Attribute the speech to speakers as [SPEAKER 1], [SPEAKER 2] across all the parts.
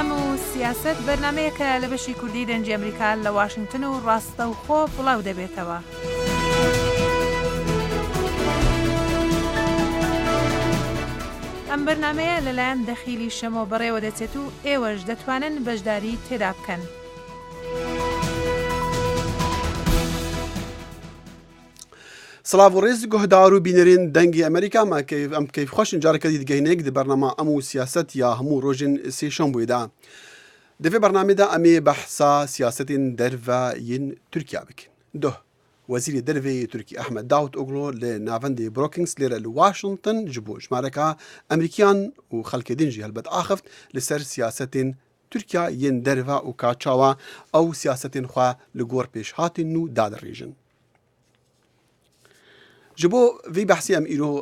[SPEAKER 1] ئەم سیاست بەرنامەیەکە لە بەشی کوردی دەنجی ئەمریکا لە واشنگتن و ڕاستە و خۆ بڵاو دەبێتەوە. ئەم بەرنامەیە لەلایەن دەخیلی شەمۆ بەڕێوە دەچێت و ئێوەش دەتوانن بەشداری تێدا بکەن.
[SPEAKER 2] سلااو ڕێز گۆهدار و بینەرین دەنگی ئەمریکا ئەم کەیف خۆشن جارەکە دیگەینێک دی بەرنامە ئەم و سیاست یا هەموو ڕۆژن سێشەم بوویدا. دەبێ بەرنامەدا ئەمێ بەحسا سیاستین دەرڤین تورکیا بکەین. دۆ وەزیری دەرڤی تورکی ئەحمەد داوت ئۆگلۆ لە ناوەندی بروکینگز لێرە لە واشنگتن ji بۆ ژمارەکە ئەمریکیان و خەڵکی دینجی هەلبەت ئاخفت لەسەر سیاستین تورکیا یەن دەرڤ و کاچاوە ئەو سیاستین خوا لە گۆڕ پێشهاتین و دادەڕێژن. ji bo vê behsê em îro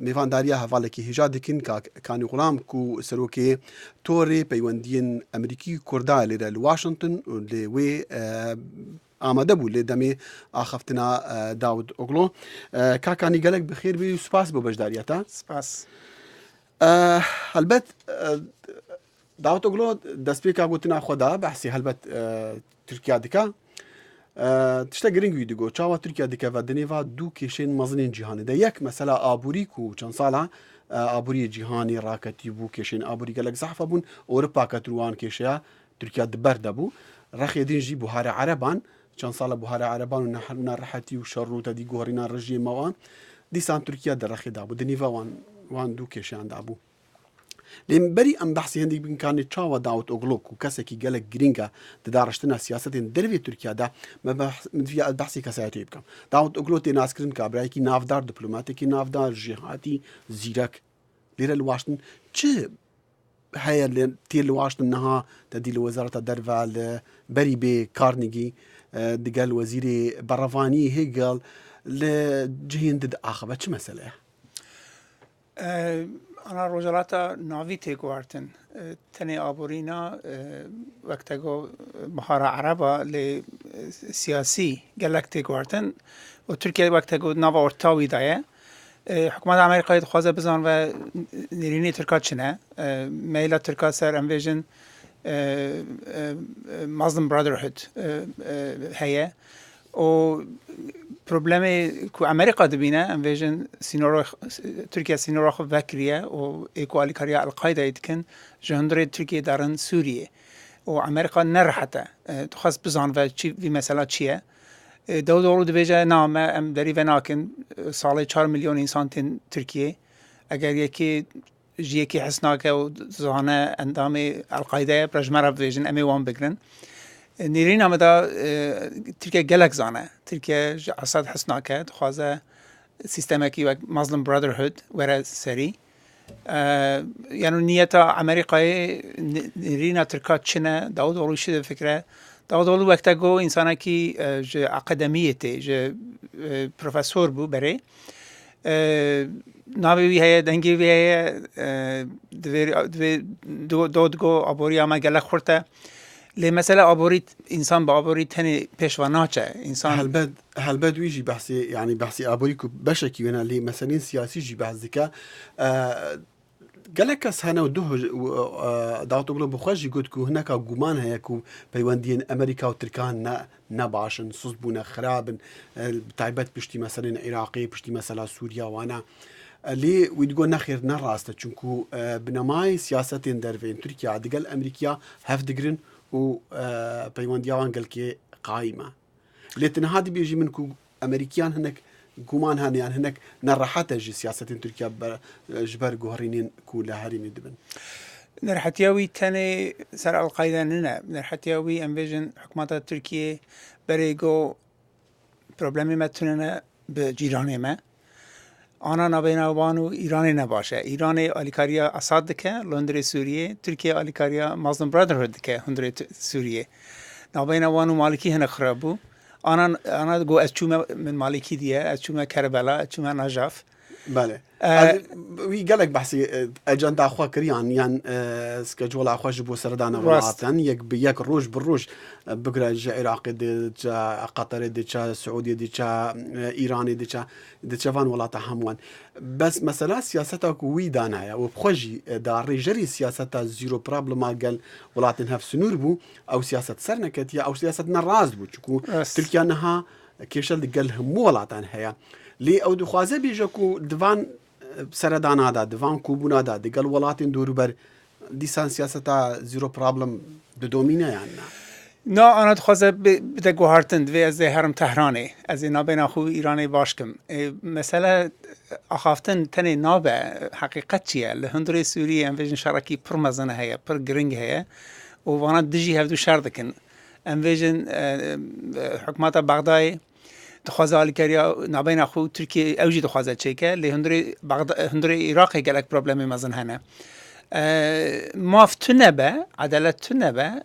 [SPEAKER 2] mêvandariya hevalekî hêja dikin Kanî Xulam ku serokê torê peywendiyên Amerîkî Kurda lêre li Washington lê wê amade bû lê demê axeftina Dawud Oglo. Ka Kanî gelek bi xêr bî û spas bo bejdariya te.
[SPEAKER 3] Spas.
[SPEAKER 2] Helbet Dawud Oglo destpêka gotina xwe da behsê helbet Tirkiya dike. Tişta giring wî digo çawa Tirkiya dikeve di nêva du kêşên mezinên cîhanê de yek mesela aborî ku çend sala aboriyê cîhanê raketî bû kêşên aborî gelek zehfa bûn Ewropa ket wan kêşeya Tirkiya di ber de bû rexê din jî buharê ereban çend sala buharê ereban û nerehetî û şer û tedî guherîna rejiyê me wan dîsan Tirkiya di rexê dabû di nêva wan du kêşeyan dabû. Lê berî em behsê hindî bin kanê çawa Dawud Oglo ku kesekî gelek giring e di dareştina siyasetên dervê Tirkiya de me diviya behsê kesayetê bikim. Dawud Oglo tê naskirin kabrayekî navdar diplomatekî navdar jêhatî zîrek lêre li Washington çi heye tê li Washington niha te dî li Wezareta Derve li berî bê Carnegie digel wezîrê berevanî Hegel li cihên di axive çi mesele ye?
[SPEAKER 3] أنا رجلاتا ناوی تگوارتن تنی آبورینا وقتگو بحار عربا لسیاسی گلک تگوارتن و ترکیه وقتگو ناو ارتاوی دایه حکومت آمریکایی خوازه بزن و نرینی ترکات چنه میلا ترکات سر انویژن Muslim Brotherhood هیه و problemi ku Amerika dibîne em vêjin Tirkiye sînora xwe vekiriye û êku alîkariya Al-Qaidayê dikin ji hundirê Tirkiye derin Sûriyê û Amerika nerihete dixwast bizanve vî mesela çi ye. Dawud Oglo dibêje na me em derî ve nakin salê 4 milyon însan tên Tirkiye eger yekê ji yekê hes nake û zane endamê Al-Qaidayê rejmera bivêjin em ê wan bigirin. نيرين همدا تركيا جالك زانه تركيا عصاد حسناكه دخوازه سيستمكي و Muslim Brotherhood ورا سري يعني نيتا أمريكاي نيرينا تركات چنه داود اولو شده فكره داود اولو وقتا گو انسانا کی جو اکادمیته جو پروفسور بو بره ناوی وی هيا دنگی وی هيا دو گو ابوري اما گله خورته لی مثلا آبوری انسان با آبوری تنی پیشواناچه انسان
[SPEAKER 2] هلبد ویجی بحثی یعنی بحثی آبوری کو بشکی ونا لی مثلا سیاسی جی بحثی که گلک کس هنو دو داوت اگلو بخوشی گفت که هناك گمان هیا که پیوندین امریکا و ترکان نباشن صزبون خرابن تعبت پشتی مثلا عراقی پشتی مثلا سوریا وانا لی ویدگو نخیر نراسته چونکو بنمای سیاستین دروین ترکیه دگل امریکا هفت دگرن و پیوندیان گلکی قائمه لیتن هادی بیجی من کو امریکیان هنک گمان هنیان هنک نرحته جی سیاست ترکیه جبر گوهرینین کو لهری میدبن
[SPEAKER 3] نرحتیاوی تنی سر القاعده نه نرحتیاوی انویژن حکومت ترکیه بریگو پروبلمی متونه به جیران ما آنها نبینه وانو ایرانی نباشه ایران آلیکاریا اساد دکه لندر سوریه ترکیه آلیکاریا Muslim Brotherhood دکه هندر سوریه نبینه وانو مالکی هن خرابو آنها گو از چوم من مالکی دیه از چوم کربلا از چوم نجف
[SPEAKER 2] بله وی گلک بحثی اجندا خو کریان یان سکجول خوش بو سردان ولاتن یک به یک روز بروز بگره جا عراق دی جا قطر دی جا سعودی دی جا ایرانی دی جا فان ولات هموان بس مثلا سیاستا کوی دانایا و بخوجی دار جری سیاستا زیرو پرابلم قال ولاتن هف سنور بو او سیاست سرنکتیا او سیاست نراز بو چکو ترکیه نها کیشل قال هم ولاتن هيا لي او دخوازه بيجكو دفان سردانا دا دفان كوبونا دا دقل ولاتين دوروبر ديسان سياستا زيرو بروبلم بدومينه يعني
[SPEAKER 3] نا انا دخوازه بدگو هارتن دوی از هرم تهراني از نابين اخو ايراني باشكم مثلا اخافتن تني نابه حقيقت چيه لهندري سوري انفيجن شاركي پر مزنه هيا پر گرنگ هيا و وانا دجي هفدو شاردكن انفيجن حكمات بغداد دخوازه آلیکاریا نابین اخو ترکیه اوجی دخوازه چیکه لی هندری عراقی گلک پروبلمی مزن هنه ماف تو نبه عدالت تو نبه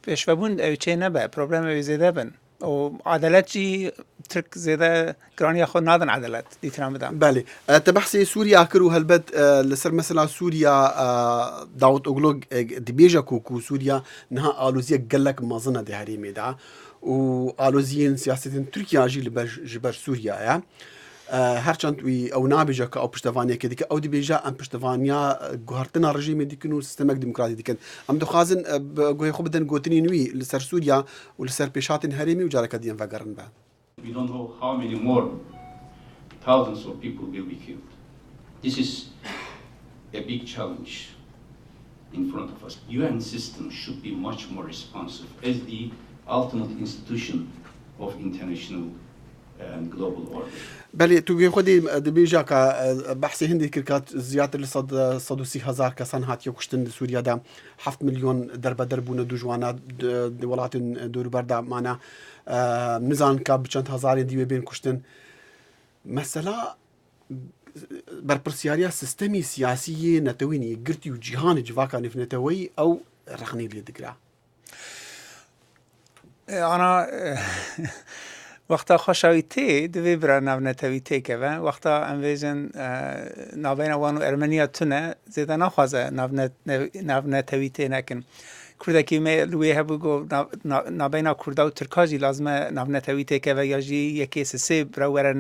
[SPEAKER 3] پیشوابون او چه نبه پروبلم او زیده بن و عدالت جی ترک زیده گرانی اخو نادن عدالت دیتران بدم
[SPEAKER 2] بله تبحثي سوريا كرو هالبد لسر مثلا سوريا داوت اوغلوغ دبيجا كوكو سوريا نها الوزيه قالك مازنه دي هريمي دا والوزيين سياسه تركيا جي لبر سوريا يا هرچند وی او نابجا که او پشتوانیا که دیگه او دی بیجا ام پشتوانیا گوهرتنا رژیم دیکنو سیستمک دموکراتی دیکن ام دخوازن گوی خوب بدن گوتنی نوی لسر سوریا و لسر پیشاتن هریمی و جارکا دیم وگرن با.
[SPEAKER 4] We don't know how many more thousands of people will be killed. This is a big challenge in front of us. UN system should be much more responsive as the ultimate institution of international and global order.
[SPEAKER 2] بله توی خودی دبیجا که بحثی هندی کرد زیادتر لصد 130,000 کسان هاتیو کشتن سوریا دا 7 میلیون در بونه دو جوانا دولات دور بردا معنا نزان که بچند هزار دیوی بین کشتن مثلا برپرسیاریا سیستمی سیاسی نتوینی گرتی و جهان جواکا نفنتوی او رخنی لی دگرا
[SPEAKER 3] انا وقتا خوشاویتی دوی برا ناونتویتی که وقتا انویژن نابین وانو ارمنیا تونه زیده نخوازه ناونتویتی نکن کرده که می لوی هبو گو نابین کرده و ترکاجی لازمه ناونتویتی که و یا جی یکی سه برا وره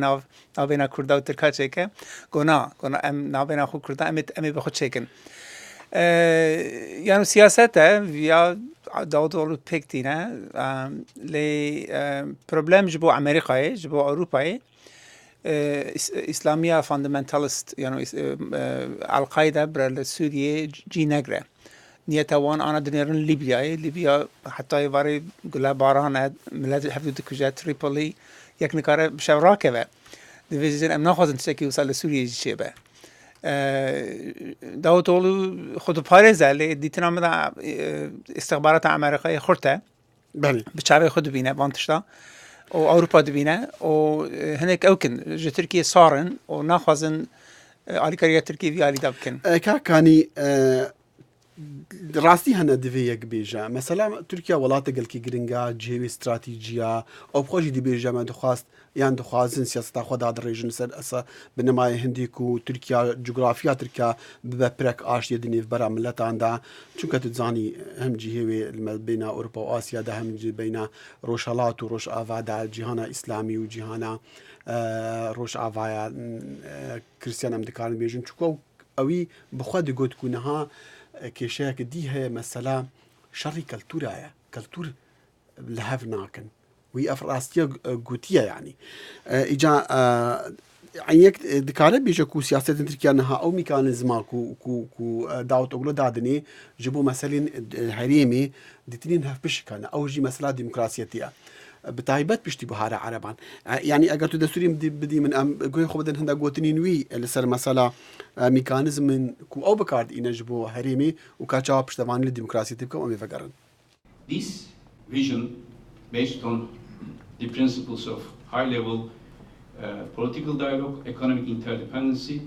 [SPEAKER 3] نابین کرده و ترکاجی که گو ام نابین خود کرده امی بخود چکن یعنی سیاست یا داودولو پکتینه لی پروبلم جبو امریکایی جبو اروپایی اسلامیا فاندامنتالیست یعنی القاعده بر سوریه جی نگره نیتا وان آن دنیرن لیبیا حتی واری گله بارانه ملت هفته دکوجه تریپولی یک نکاره بشه راکه و دیویزن ام نخواستن تشکی وصل سوریه چیه به داوطلو خود پارێزە لێ دیتنامەدا استخبارات ئەمریکای خورتە
[SPEAKER 2] بله
[SPEAKER 3] بە چاوی خود دبینە وان تشتا و ئەوروپا دبینە و هەنێک ئەوکن ji ترکیە ساڕن و ناخوازن ئالیکاریە ترکی ڤیالیدا بکەن
[SPEAKER 2] کاکانی راستی هەنە divê yek bêje mesela Tirkiye welate gelkî giring e cihêwê stratejiya ew xwe jî dibêje me dixwast yan dixwazin siyaseta xwe dadirêjin ser esa bi nemayê hindî ku Tirkiya cografiya Tirkiye bibe pirek aşiye di nêvbera milletan de çunke tu zanî hem cihêwê bêna Ewropa û Asya de hem jî bêna Rojhilat û Rojava de cîhana İslamî û cîhana Rojavaya Kiristiyan em dikarin bêjin çuko ewî bi xwe digot ku niha کێشەیەکە دی هەیە مەسەلا شەڕی کەلتورایە کەلتور لە هەف ناکەن وی ئەف ڕاستیە گوتیە یعنی ئیجا یەک دکارە بێژە و سیاسەتی ترکیە نەها ئەو میکانیزما ku داوت ئۆگلۆ دادنێ ji بۆ مەسەلێن هەرێمێ دیتنین هەف بشکەنە ئەو ژی مەسەلا دیموکراسیەتیە بتایبەت پشتی بوهارە عەرەبان یعنی ئەگەر تو دەسووری بدی من ئەم گوێ خۆ بدەن هەندە گوتنی نوی لەسەر مەسەلا میکانیزمن ku ئەو بەکاردئینە ji بۆ هەرێمێ و کاچاوە پشتەوانی لە دیموکراسیەتی بکەم ئەمێ vەگەڕن
[SPEAKER 4] This vision, based on the principles of high-level political dialogue, economic interdependency,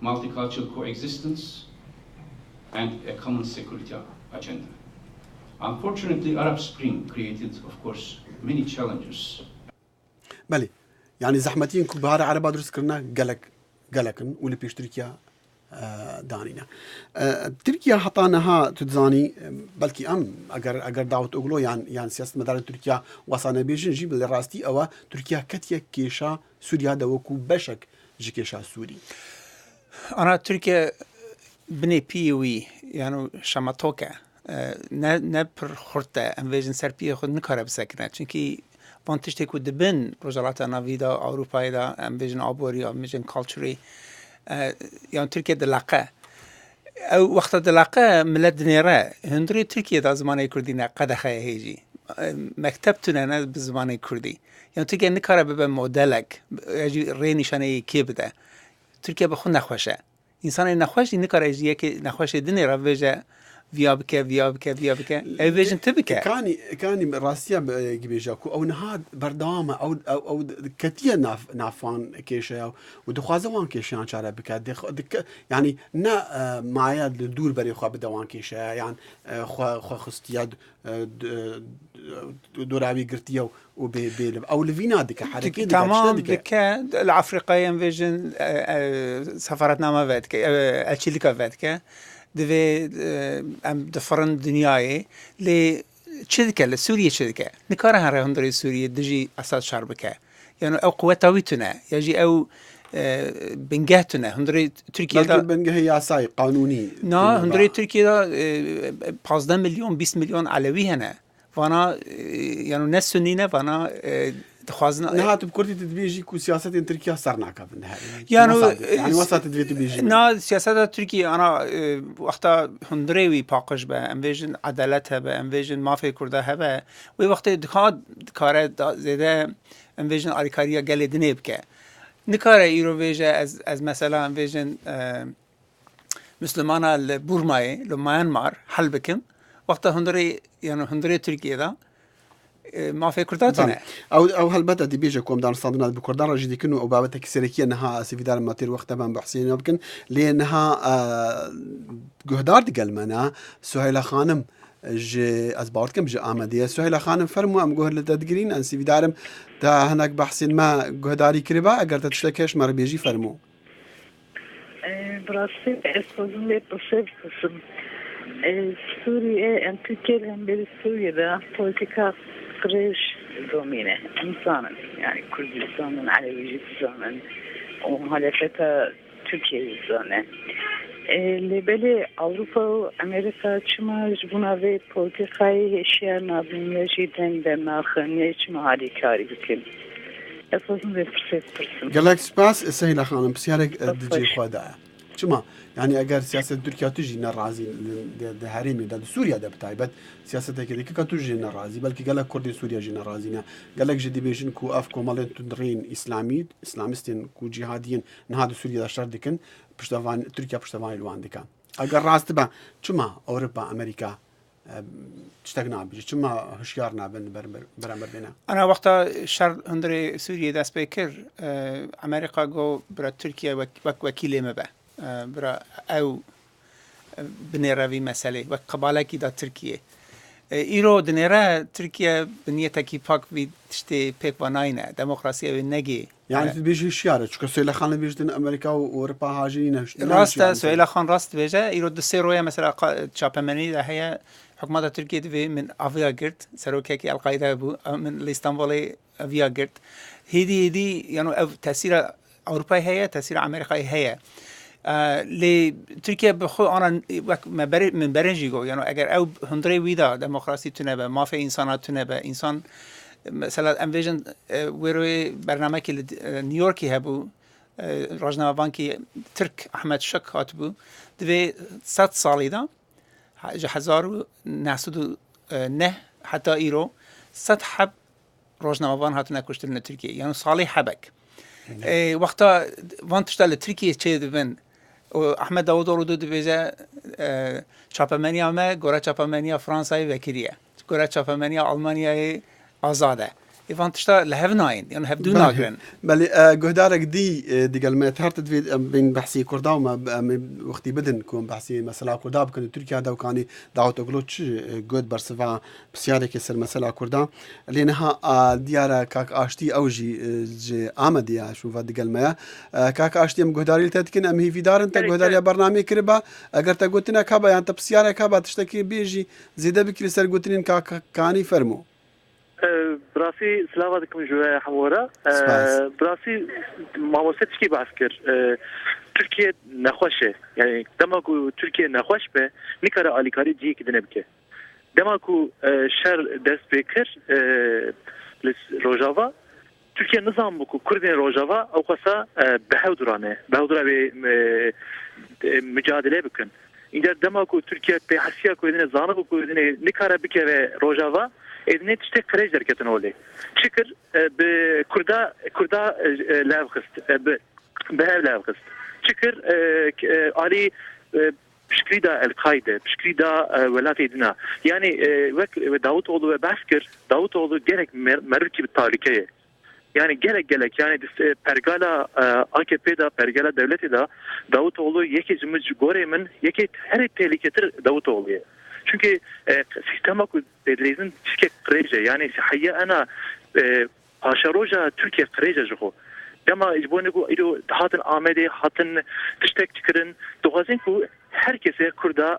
[SPEAKER 4] multicultural coexistence, and a common security agenda. Unfortunately, Arab Spring created, of course, many challenges.
[SPEAKER 2] بله يعني زحمتين ku bihara عربا دروست کردنا gelek قالكن ولا بيش تركيا دانينا تركيا حطانها تتزاني بلكي اگر دعوت اوغلو يعني سياسه مدار تركيا وصانا بيجن جيب الراستي او تركيا كتيا كيشا سوريا دوكو بشك جي كيشا سوري
[SPEAKER 3] انا تركيا بني بيوي يعني شماتوكا نه پر خورته انویژن سرپی خود نکاره بسکنه چونکی وانتش تکو دبن رجالات نویدا اروپایی دا انویژن آبوری انویژن کالچوری يعني تركيا دلاقة أو وقت دلاقة ملت دنيرة هندري تركيا دا زمانه كردينا قدخه هيجي مكتبتنا أنا بزمانه كردي يعني تركيا نكاره ببا مودلك يجي رينشانه كي بده تركيا بخون نخوشه إنسان نخوش نكاره يجي كي نخوش دنيرة بيجا via بك أي فيجن تبكى
[SPEAKER 2] كاني راسيا بيجاكو او نهاد بردامه او كتير نافان كيشا ودخوازوان كيشان شارع بك يعني نا معايا الدور بري خو بدوان كيشا يعني خو خستياد دورابي قرتيو وبي او لفينا ديك حركه
[SPEAKER 3] تمام ديك الافريقيين فيجن سفرتنا ما فاتك اتشيليكا فاتك دوی دفرن دنیای لی چه لسوريا چه نکاره هر هندری سوريا دجی اساس شرب که یعنی او قوتاویتونه یجی او بنجهتونه هندری ترکیه دا
[SPEAKER 2] بنجه هي عصاي قانوني
[SPEAKER 3] نا هندری ترکیه دا 15 مليون 20 مليون علوي هنا وانا يعني ناس سنينه وانا دخوازنا
[SPEAKER 2] نهات بكرتي تدبيجي كو سياسة تركيا صرناكا في النهاية
[SPEAKER 3] يعني
[SPEAKER 2] وسط تدبيجي
[SPEAKER 3] نا سياسة تركيا أنا وقتا هندريوي باقش با انفيجن عدالتها با انفيجن مافي كردها با وي وقتا دكارة زيادة انفيجن آريكاريا قالي دنيبكا نكارة ايرو فيجا از مثلا انفيجن مسلمانا البورماي لميانمار حل بكم وقتا هندري تركيا دا ما في كرداتنا
[SPEAKER 2] او هل بدا دي بيجا كوم دار صادنا بكردار جدي كنو او بابتك سيركيه انها سيفيدار ماتير وقتها بان بحسين يمكن لانها جهدار دي قلمنا سهيله خانم جي ازبارتكم جي امديه سهيله خانم فرموا ام جهد لتدقرين ان سيفيدارم تا هناك بحسين ما جهداري كربا اگر تشتكيش مر بيجي فرموا
[SPEAKER 5] براسي اسودن لي بروسيس سوريا ان تركيا من سوريا ده بوليتيكا قريش دومينة إنسانا يعني كردستان على وجودستان ومهالفتها تركيا زانه اللي بالي أوروبا وأمريكا شما جبنا في بوليتيكاي أشياء نابين جدا دماغن شما هذه كاري بكل أفضل بفرصة
[SPEAKER 2] قالك سباس سهيلة خانم بسيارك دجي خداع شما يعني اگر سياسه تركيا تجي نرازي ده هرمي ده سوريا ده بتايبت سياسه كده كتجي نرازي بلكي قالك كردي سوريا جي نرازينا قالك جدي بيجن كو افكو مالن تدرين اسلاميستين كو جهاديين نهاد سوريا ده شردكن بشتوان تركيا بشتوان الوان دكان اگر راست با شما اوروبا امريكا تشتغنا بيجي شما هشيارنا برامر بينا
[SPEAKER 3] انا وقتا شر هندري سوريا ده سبيكر امريكا جو برا تركيا وكيل مبا برا او بنيرا مسألة وقبالة كده تركيا إيرو دنيرا تركيا بنيتها كي باك في تشتي بيك وناينة ديمقراطية بالنجي
[SPEAKER 2] يعني بيجي الشيارة شو كسيلة خان بيجي أمريكا وأوروبا هاجين
[SPEAKER 3] راستا سويلة خان راست بيجا إيرو دسيرويا مثلا تشابمني ده هي حكومة تركيا دي من أفيا جرت سروكيكي القاعدة من الإسطنبولي أفيا جرت هدي يعني تأثير أوروبا هي تأثير أمريكا هي لتركيا بخو أنا من برنجيجو يعني أجر أو هندري ويدا ديمقراطية تنبه ما في إنسانات تنبه إنسان مثلا أنفيجن ويروي برنامج نيويوركي هبو راجنا بانكي ترك أحمد شك هاتبو دوی 100 سالی دا هزار نهصد نه حتی ایرو 100 حب روزنامه‌وان هاتون کشتن ترکیه یعنی سالی حبک وقتا وانتشتال ترکیه چه دبن و احمد داود رو دو بیجه چاپمنیا ما گوره چاپمنیا فرانسای وکریه گوره چاپمنیا آلمانیای آزاده ایوان تشتا لهف ناین یعنی هف دو ناگرن
[SPEAKER 2] بله گهدارك دي قال ما تهرت بين بحثي كردا وما وقتي بدن كون بحثي مثلا كردا بكن تركيا دا وكاني دعوت اغلوتش جود برسفا بسياره كسر مثلا كردا لانها ديارة كاك اشتي اوجي امديا شوف دي قال ما كاك اشتي ام گهداري تتكن ام هي في دار انت گهداري برنامج كربا اگر تا قلتنا كابا يعني بسياره كابا تشتكي بيجي زيده بكري سر قلتين كاك كاني فرمو
[SPEAKER 6] براسي سلامة دكم جوا حمورة براسي ما وصلتش كي بعسكر تركيا نخوشه يعني دماغو تركيا نخوش به نكرا آليكاري جي كده نبكي دماغو شر دست بكر روجافا تركيا نظام بكو كردين روجافا أو قصة بهودرانه بهودرا مجادلة بكن اینجا دماغو ترکیه به حسیا کویدن زانو کویدن نکاره بکه روجاوا ادنه تشته کرج درکتن اولی چکر به کردا لافخست به لافخست چکر علی بشكل دا القاعده بشكل دا ولات يدنا يعني وك داوود اولو باسكر داوود اولو gerek مركب التاريخيه yani gerek yani pergala AKP da pergala devleti da Davutoğlu yekecimiz goremin yeke her tehliketir Davutoğlu. Çünkü sistema ku dedlezin çike kreje yani hayya ana aşaroja Türkiye kreje jo. Ama icboni ku ido hatın Ahmedi hatın tiştek çıkırın doğazın ku herkese kurda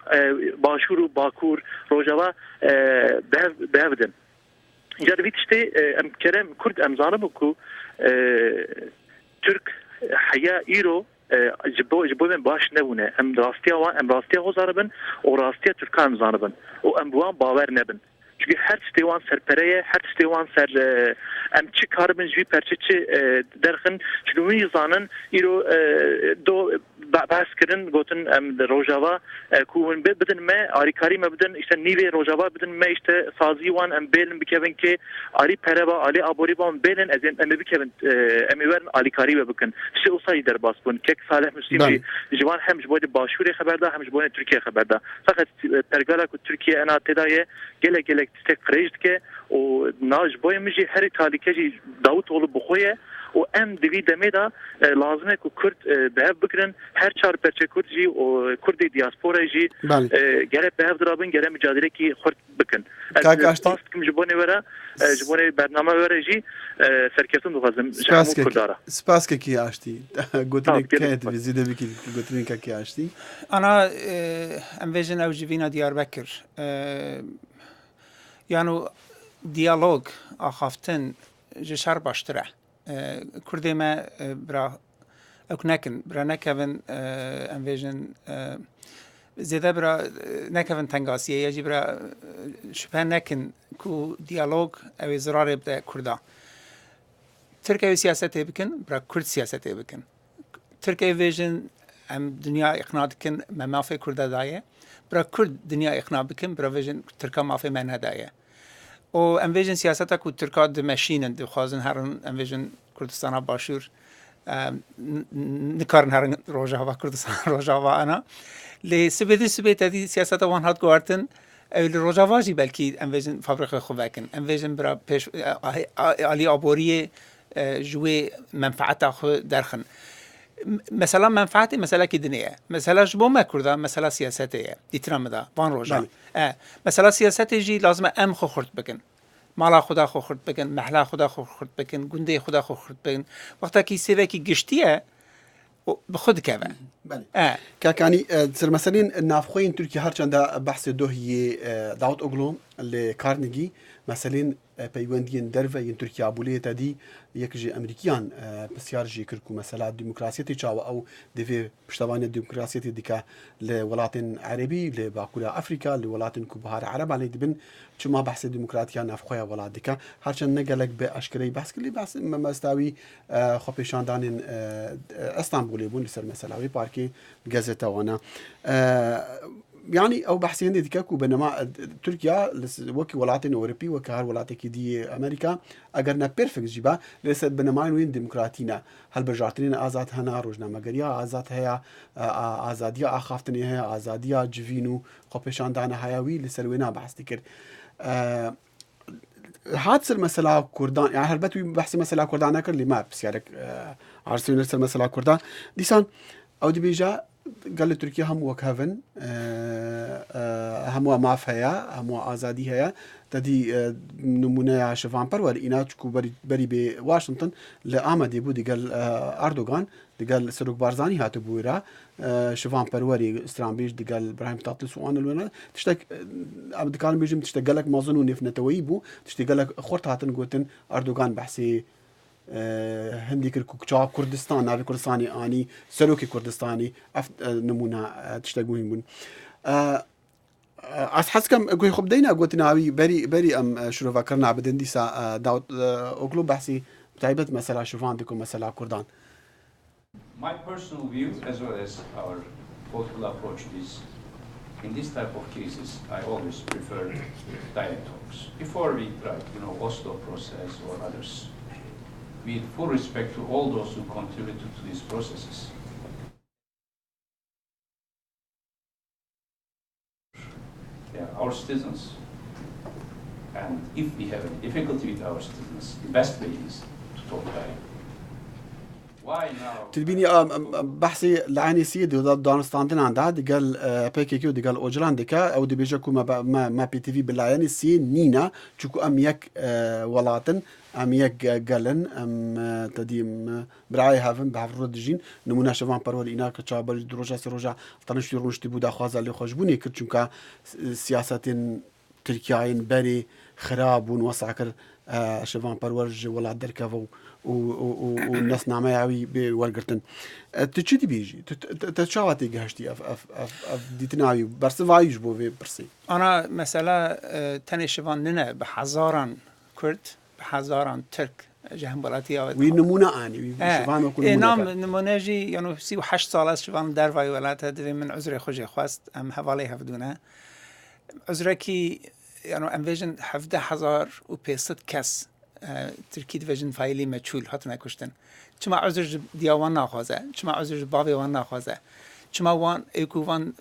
[SPEAKER 6] başvuru bakur rojava bevdin. جاد بيت شتي ام كلام كرد ام زانبكو ترك حيا ايرو جبو من باش نبونه ام راستيا هو زاربن و راستيا تركان زانبن و ام بوان باور نبن çünkü her stevan serpereye her stevan ser em çi karbon jvi perçi derxin çünkü bu zanın iro do baskirin gotin em rojava kuun bedin me arikari me bedin işte nive rojava bedin me işte saziwan em belin bikevin ki ali pereva ali aboriban belin ezen em bikevin em verin alikari ve bakın işte o sayı der basbun kek salih müslimi jivan hem jbode başure haberda hem jbode Türkiye haberda fakat pergala ku Türkiye ana tedaye gele تك ريجتك وناج بوي مجي هري تاليكجي داوطولو بخويه و ام دوی دمدا لازمه کو کرد به بکرن هر چهار پرچه کرد جی و کردی دیاسپورا جی گره به درابن گره مجادله کی خرد بکن پاست کم جبونه ورا جبونه برنامه ورا جی سرکتون دوازم جامو کردارا
[SPEAKER 2] سپاس کی اشتی گوتنی کید وزیده بکی گوتنی کی اشتی
[SPEAKER 3] انا ام ویژن او جوینا دیاربکر yani diyalog axaftin jişar baştıra kurdeme bra eknekin bra nekevin envision zede bra nekevin tengasiye yaji bra şüphe nekin ku diyalog ev zararı bde kurda Türkiye siyaseti bikin bra Kurd siyaseti bikin Türkiye vision em dünya ikna dikin memafe kurda daye bra Kurd dünya ikna bikin bra vision Türkiye mafe men daye و انویژن سیاست کو ترکا دمشینن دخوازن هرن انویژن کردستان باشور نکارن هرن روجاوا کردستان روجاوا انا لسبت هذه سیاست وان هات گوارتن اول روجاوا جی بلکی انویژن فابریک خوبکن انویژن برا پیش علی آبوری جوی منفعت خو درخن مثلا منفعت مثلا کی دنیه مثلا جبو ما کرده مثلا سیاسته دیترام دا وان روجا مثلا سیاست جی لازم ام خو خورد بکن مالا خدا خو خورد بکن محلا خدا خو خورد بکن گنده خدا خو خورد بکن وقتا کی سیوه کی گشتیه بخود كذا
[SPEAKER 2] كاني سر مثلا نافخين تركيا هرچند بحث دوهي داوت اوغلو لكارنيجي مثلا پیوندین درو ین ترکیه بولیه تدی یکجی امریکیان بسیار جی کرکو مثلا دموکراسیتی چاو او دوی پشتوانی دموکراسیتی دیکه لولاتن عربی لباکولا افریقا لولاتن کوبهار عرب علی دبن چما بحث دموکراتیا نافخویا ولات دیکه هرچند نگلک به اشکری بحث کلی بحث مستوی خو پیشاندان استانبولی بون سر مثلا وی پارکی گازتا وانا يعني او بحثين دي كاكو بينما تركيا وكي ولاتين اوروبي وكهر ولاتك دي امريكا اگرنا بيرفكت جيبا لسه بينما وين ديمقراطينا هل بجارتين ازاد هنا روجنا مغريا ازاد هيا ازاديا اخافتني هيا ازاديا جفينو قبشان دانا هياوي لسلوينا بحث ديكر حادث المسألة كردان يعني هلبت بحث مسألة كردان أكر اللي ما بس يعني عرسي نرسل مسألة كردان ديسان أو دي بيجا قال تركيا هم وكهفن هم ما فيها هم آزادي هي تدي نمونة شفان برور إناتشكو بري بواشنطن لآمدي بودي قال أردوغان دي قال سروق بارزاني هاتو بويرا شفان بروري استرامبيش دي قال إبراهيم طاطلس وأنا الونا تشتك أبد كان بيجم تشتق لك مازنو نفنا تويبو تشتق لك خورت هاتن قوتن أردوغان بحسي هندي كركوكشا كردستان نافي كردستاني اني سلوكي كردستاني نمونه تشتغلون من حسكم اقول خب دينا قلت ناوي بري ام شنو فكرنا بدن ديسا داوت اوغلو بحسي بتعيبت مثلا شوف عندكم مثلا كردان.
[SPEAKER 4] My personal view as well as our political approach is in this type of cases I always prefer dialogue talks before we try Oslo process or others. With full respect to all those who contributed to these processes. They are our citizens, and if we have a difficulty with our citizens, the best way is to talk dialogue. Why now?
[SPEAKER 2] تدبيني بحثي لعاني سيدي دانستاندن عندها دي قال بيكيكيو دي قال اوجلان ديكا او دي بيجاكو ما بي تي في باللعاني سي نينا تشوكو ام يك ولاتن ام يك قالن ام تديم برعاي هافن بحف ردجين نمونا شفان برور اينا كتشابر دروجا سروجا طنشتي روشتي بودا خوازا اللي خوشبوني كتشوكا سياساتين تركياين بري خراب وسعكر شفان برور ولا دركافو والناس نعمة يعوي بورقرتن تشدي بيجي تشاواتي جهشتي اف ديتناوي برس فايج بو في برسي
[SPEAKER 3] أنا مثلا تاني شفان لنا بحزاران كرد بحزاران ترك جهم بلاتي
[SPEAKER 2] وي نمونا اني شفان وكل
[SPEAKER 3] نعم نموناجي يعني 38 سال شفان درفاي ولاته دوی من عذر خوجي خواست ام حوالی هفدونه عذرکی يعني انویژن 17,500 کس ترکی دیوژن فایلی مچول هاتن کشتن چما عذر دیوان ناخوازه چما عذر باوی وان ناخوازه چما وان ایکوان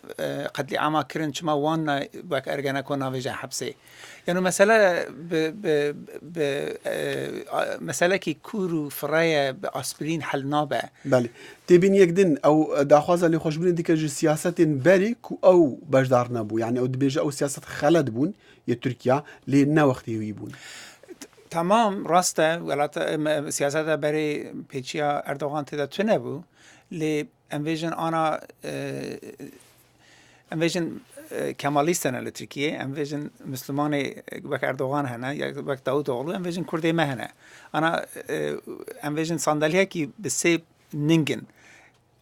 [SPEAKER 3] قتل عام کرن چما وان باک ارگانا کن نویجه حبسه يعني مسألة مسألة كي كورو فرايا بأسبرين حل نابع.
[SPEAKER 2] بله. تبين يقدن أو داخوازة اللي خوشبين ديك سياسة بري أو بجدار نبو يعني أو دبيجة أو سياسة خلد بون يتركيا لنا وقت يبون.
[SPEAKER 3] تمام راسته ولا سياسة بري بيتشيا أردوغان تدا تنبو لأنفيجن أنا أنفيجن كماليستنا لتركيا أنفيجن مسلماني بك أردوغان هنا يا بك داود أولو أنفيجن كردي ما هنا أنا أنفيجن صندلية كي بسيب نينجن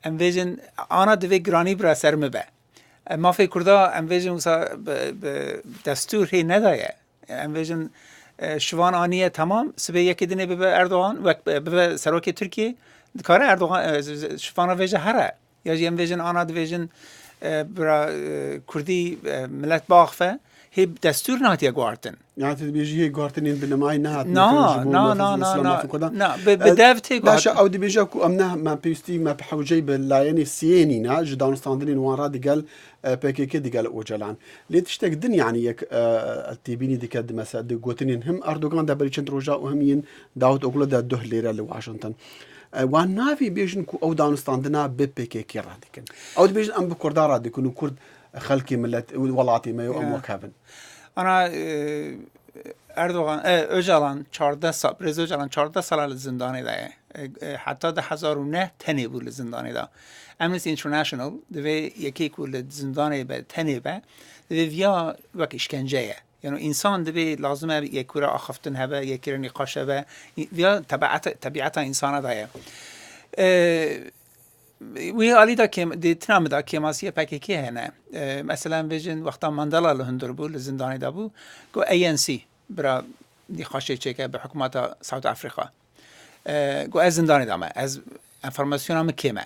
[SPEAKER 3] أنفيجن أنا دوي جراني برا سرمبه ما في كردا أنفيجن وسا دستور هي نداية أنفيجن شوان آنیه تمام سبه یکی دنه به اردوغان و به سروک ترکیه کار اردوغان شوان ویژه هره یا جیم ویژن آنا دویژن برا کردی ملت باخفه هی دستور نهاتی گوارتن
[SPEAKER 2] يعني تبيجي هي غارتنين بنماي نهات
[SPEAKER 3] نا بدافته
[SPEAKER 2] لا او دي بيجاكو امنا ما بيستي ما بحوجي باللايني سيني نا جدان ستاندرين وان رادي قال بيكيكي دي قال اوجلان لي تشتك دن يعني يك التيبيني دي كد مسا دي غوتنين هم اردوغان دا بريچن روجا وهمين داود اوغلو دا دوه ليره لواشنطن وان نافي بيجن كو او دان ستاندنا بيكيكي راديكن او دي بيجن ام بكردار راديكن كرد خلقي ملت ولاتي ما يو وكابن
[SPEAKER 3] أنا اردوغان öcalan 14 سال رئیس öcalan 14 سال زندانی ده حتی 2009 تنی بود زندانی ده امنستی اینترنشنال دوی یکی کل زندانی به تنی به دوی ویا وک اشکنجه یعنی انسان دوی لازمه یک کره آخفتن هبه یک کره نقاش هبه ویا طبیعت انسان ده وی علی دا که دیتنام دا که ماسیه پاکی هنه مثلا ویژن وقتا ماندلا لهندر بود زندانی دا بود گو ANC برا نقاشه چکه به حکومت ساوت افریقا گو از زندانی دامه از انفرماسیون هم کمه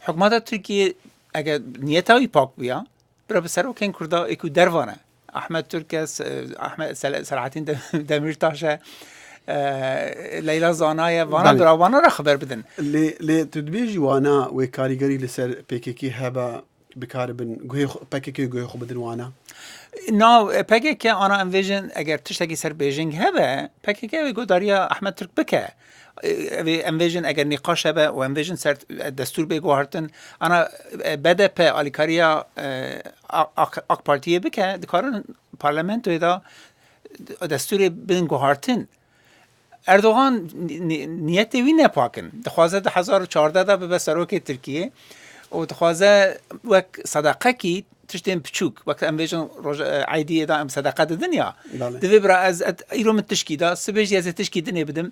[SPEAKER 3] حکومت ترکیه اگر نیتاوی پاک بیا برا بسر وکن کردا اکو دروانه احمد ترکس احمد سرعتین دمیرتاشه ليلى زانايا وانا درا وانا را خبر بدن
[SPEAKER 2] لي تدبيجي وانا وكاريغري لسر بيكيكي هبا بكاربن غوي بيكيكي غوي خو بدن وانا
[SPEAKER 3] نا پکه که آنا انویژن اگر تشتکی سر بیجینگ هبه پکه که گوداریا احمد ترک بکه انویژن اگر نقاش هبه و انویژن سر دستور بگو هرتن انا بده په آلیکاریا اق پارتیه بکه دکارن پارلمنت و دستور بین گو هرتن اردوغان نیت وی نپاکن دخوازه 2014 دا به سروک ترکیه و دخوازه وک صداقه کی تشتين بتشوك وقت انفيجن عادي دا ام صداقات الدنيا دبي برا از ايرو من التشكيده سبيج از تشكي الدنيا بدم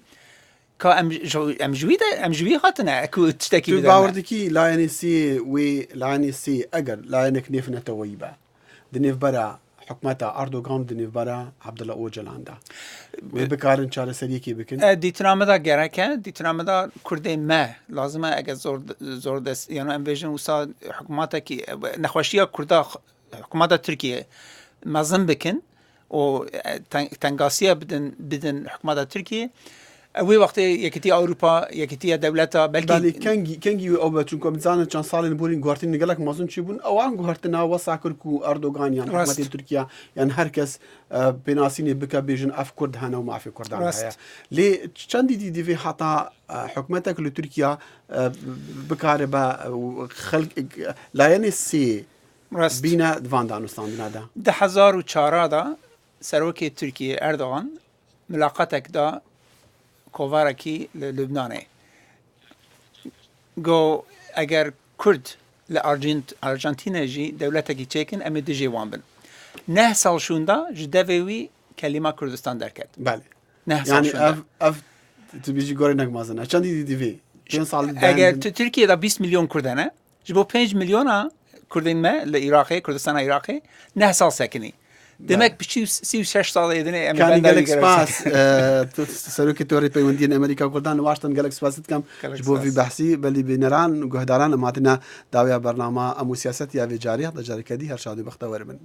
[SPEAKER 3] كا ام جوي هاتنا اكو تشتكي
[SPEAKER 2] بدم باوردكي لا يعني سي وي لا يعني سي اجر لا يعني كنيفنا تويبه دنيف برا حكمتها اردوغان دنيف برا عبد الله اوجلاندا بكارن چاره سريكي بكن
[SPEAKER 3] ديتنامدا گرکه ديتنامدا كردي ما لازمه اگه زور دست يعني انفيجن وسا حكومته کی نخوشيه كردا حكومته تركيا مازن بكن و تنگاسيه بدن حكومته تركيا وی وقت یکیتی اروپا یکیتی دولتا
[SPEAKER 2] بلکه کنگی او بچون زانه چند سال نبورین گوارتین نگلک مازون چی بون او ان گوارتنا وسا کرکو اردوغان یان حکومت ترکیه یان هر کس بناسینی بک بیجن اف کرد هنا و معفی کردان هيا لی چند دی في حتا حکومتک لترکیه بکار با خلق لا یعنی سی بینا دوان دانستان بنادا
[SPEAKER 3] 2004 دا سروک ترکیه اردوغان ملاقاتک دا کووارکی لبنانه گو اگر کرد لارژانتین جی دولت کی چکن ام دی جی وان بن نه سال شوندا جدوی کلمه کردستان درکت
[SPEAKER 2] بله
[SPEAKER 3] نه سال
[SPEAKER 2] یعنی
[SPEAKER 3] شوندا
[SPEAKER 2] اف تبیجی گورنک مازن چند دی وی 5 سال
[SPEAKER 3] اگر ترکیه دا 20 میلیون کردنه جبو 5 میلیون کردین ما لعراقی کردستان عراقی نه سال سکنی دمك بشي 36 سال يدني
[SPEAKER 2] كان جالك سباس سروك توري بيوندين امريكا وكردان واشنطن جالك سباس كم جبو في بحثي بلي بنران وجهداران ماتنا داويا برنامج امو سياست يا في جاريه جاري كدي هر شادي بختور من